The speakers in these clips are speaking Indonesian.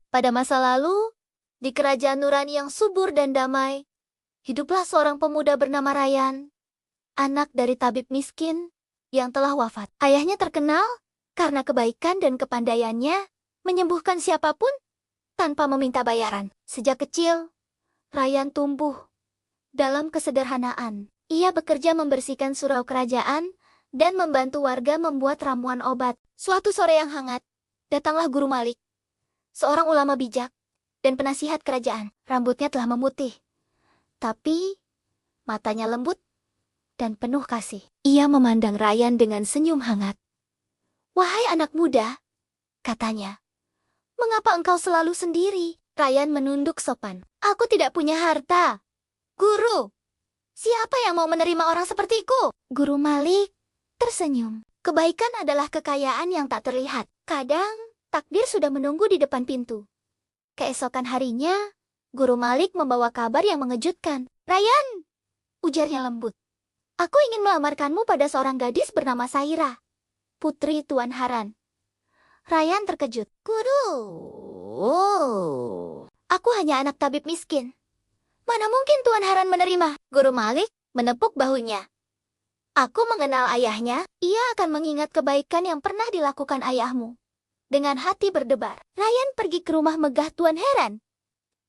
Pada masa lalu, di kerajaan Nurani yang subur dan damai, hiduplah seorang pemuda bernama Ryan, anak dari tabib miskin yang telah wafat. Ayahnya terkenal karena kebaikan dan kepandaiannya menyembuhkan siapapun tanpa meminta bayaran. Sejak kecil, Ryan tumbuh dalam kesederhanaan. Ia bekerja membersihkan surau kerajaan dan membantu warga membuat ramuan obat. Suatu sore yang hangat, datanglah Guru Malik, seorang ulama bijak dan penasihat kerajaan. Rambutnya telah memutih, tapi matanya lembut dan penuh kasih. Ia memandang Ryan dengan senyum hangat. "Wahai anak muda," katanya, "mengapa engkau selalu sendiri?" Ryan menunduk sopan. "Aku tidak punya harta, Guru. Siapa yang mau menerima orang sepertiku?" Guru Malik tersenyum. "Kebaikan adalah kekayaan yang tak terlihat. Kadang, takdir sudah menunggu di depan pintu." Keesokan harinya, Guru Malik membawa kabar yang mengejutkan. "Ryan," ujarnya lembut, "aku ingin melamarkanmu pada seorang gadis bernama Saira, putri Tuan Haran." Ryan terkejut. "Guru, aku hanya anak tabib miskin. Mana mungkin Tuan Haran menerima?" Guru Malik menepuk bahunya. "Aku mengenal ayahnya. Ia akan mengingat kebaikan yang pernah dilakukan ayahmu." Dengan hati berdebar, Ryan pergi ke rumah megah Tuan Heran.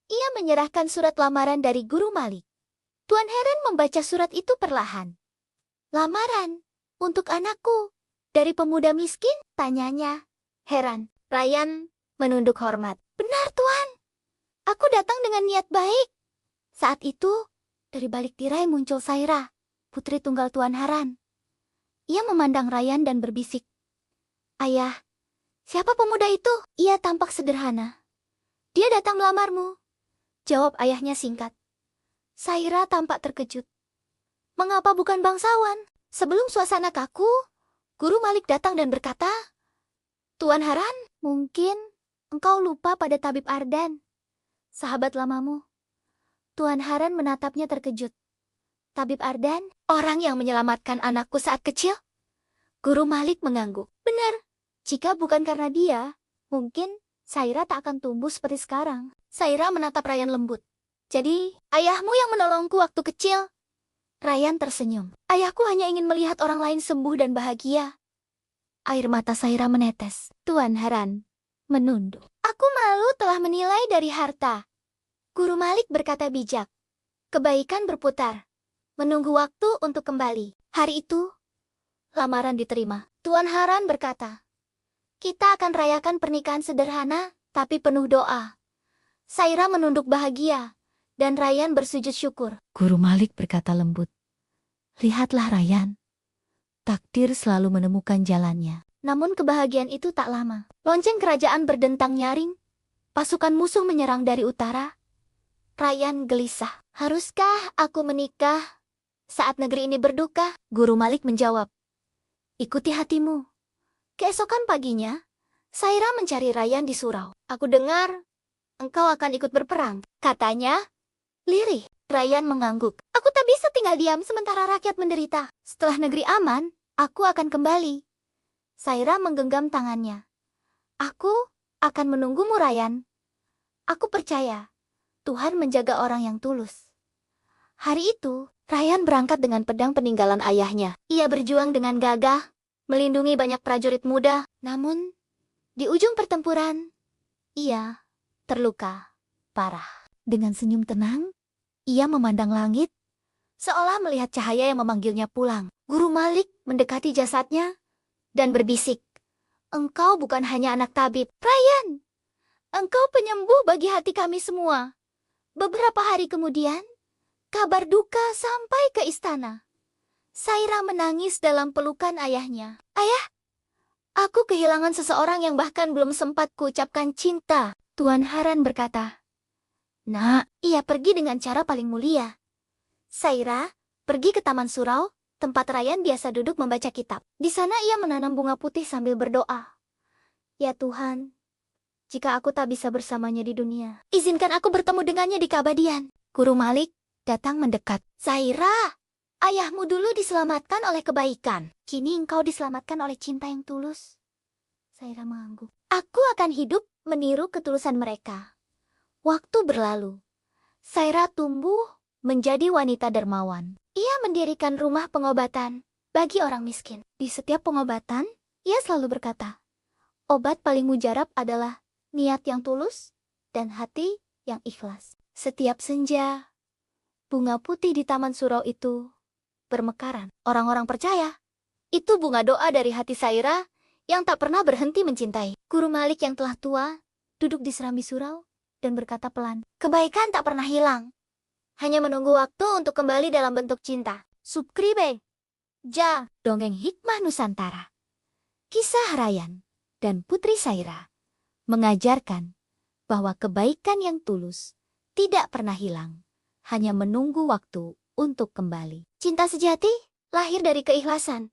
Ia menyerahkan surat lamaran dari Guru Malik. Tuan Heran membaca surat itu perlahan. "Lamaran untuk anakku dari pemuda miskin?" tanyanya. Heran. Ryan menunduk hormat. "Benar, Tuan. Aku datang dengan niat baik." Saat itu, dari balik tirai muncul Saira, putri tunggal Tuan Haran. Ia memandang Ryan dan berbisik, "Ayah, siapa pemuda itu?" "Ia tampak sederhana. Dia datang melamarmu," jawab ayahnya singkat. Saira tampak terkejut. "Mengapa bukan bangsawan?" Sebelum suasana kaku, Guru Malik datang dan berkata, "Tuan Haran, mungkin engkau lupa pada Tabib Ardan, sahabat lamamu." Tuan Haran menatapnya terkejut. "Tabib Ardan, orang yang menyelamatkan anakku saat kecil?" Guru Malik mengangguk. "Benar. Jika bukan karena dia, mungkin Saira tak akan tumbuh seperti sekarang." Saira menatap Ryan lembut. "Jadi, ayahmu yang menolongku waktu kecil?" Ryan tersenyum. "Ayahku hanya ingin melihat orang lain sembuh dan bahagia." Air mata Saira menetes. Tuan Haran menunduk. "Aku malu telah menilai dari harta." Guru Malik berkata bijak. "Kebaikan berputar, menunggu waktu untuk kembali." Hari itu, lamaran diterima. Tuan Haran berkata, "Kita akan rayakan pernikahan sederhana, tapi penuh doa." Saira menunduk bahagia, dan Ryan bersujud syukur. Guru Malik berkata lembut, "Lihatlah Ryan, takdir selalu menemukan jalannya." Namun kebahagiaan itu tak lama. Lonceng kerajaan berdentang nyaring. Pasukan musuh menyerang dari utara. Ryan gelisah. "Haruskah aku menikah saat negeri ini berduka?" Guru Malik menjawab, "Ikuti hatimu." Keesokan paginya, Saira mencari Ryan di surau. "Aku dengar engkau akan ikut berperang," katanya. Lirih. Ryan mengangguk. "Aku tak bisa tinggal diam sementara rakyat menderita. Setelah negeri aman, aku akan kembali." Saira menggenggam tangannya. "Aku akan menunggumu, Ryan. Aku percaya Tuhan menjaga orang yang tulus." Hari itu, Ryan berangkat dengan pedang peninggalan ayahnya. Ia berjuang dengan gagah, melindungi banyak prajurit muda. Namun, di ujung pertempuran, ia terluka parah. Dengan senyum tenang, ia memandang langit, seolah melihat cahaya yang memanggilnya pulang. Guru Malik mendekati jasadnya dan berbisik, "Engkau bukan hanya anak tabib, Ryan. Engkau penyembuh bagi hati kami semua." Beberapa hari kemudian, kabar duka sampai ke istana. Saira menangis dalam pelukan ayahnya. "Ayah, aku kehilangan seseorang yang bahkan belum sempat kuucapkan cinta." Tuan Haran berkata, "Nak, ia pergi dengan cara paling mulia." Saira pergi ke taman surau, tempat Ryan biasa duduk membaca kitab. Di sana ia menanam bunga putih sambil berdoa. "Ya Tuhan, jika aku tak bisa bersamanya di dunia, izinkan aku bertemu dengannya di keabadian." Guru Malik datang mendekat. "Saira, ayahmu dulu diselamatkan oleh kebaikan. Kini engkau diselamatkan oleh cinta yang tulus." Saira mengangguk. "Aku akan hidup meniru ketulusan mereka. Waktu berlalu. Saira tumbuh menjadi wanita dermawan. Ia mendirikan rumah pengobatan bagi orang miskin. Di setiap pengobatan, ia selalu berkata, obat paling mujarab adalah niat yang tulus dan hati yang ikhlas. Setiap senja, bunga putih di Taman Surau itu bermekaran. Orang-orang percaya, itu bunga doa dari hati Saira yang tak pernah berhenti mencintai. Guru Malik yang telah tua, duduk di serambi surau dan berkata pelan, kebaikan tak pernah hilang. Hanya menunggu waktu untuk kembali dalam bentuk cinta. Subscribe. Ja, Dongeng Hikmah Nusantara. Kisah Harayan dan Putri Saira mengajarkan bahwa kebaikan yang tulus tidak pernah hilang, hanya menunggu waktu untuk kembali. Cinta sejati lahir dari keikhlasan,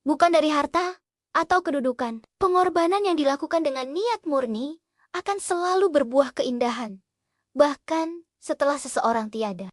bukan dari harta atau kedudukan. Pengorbanan yang dilakukan dengan niat murni akan selalu berbuah keindahan, bahkan setelah seseorang tiada.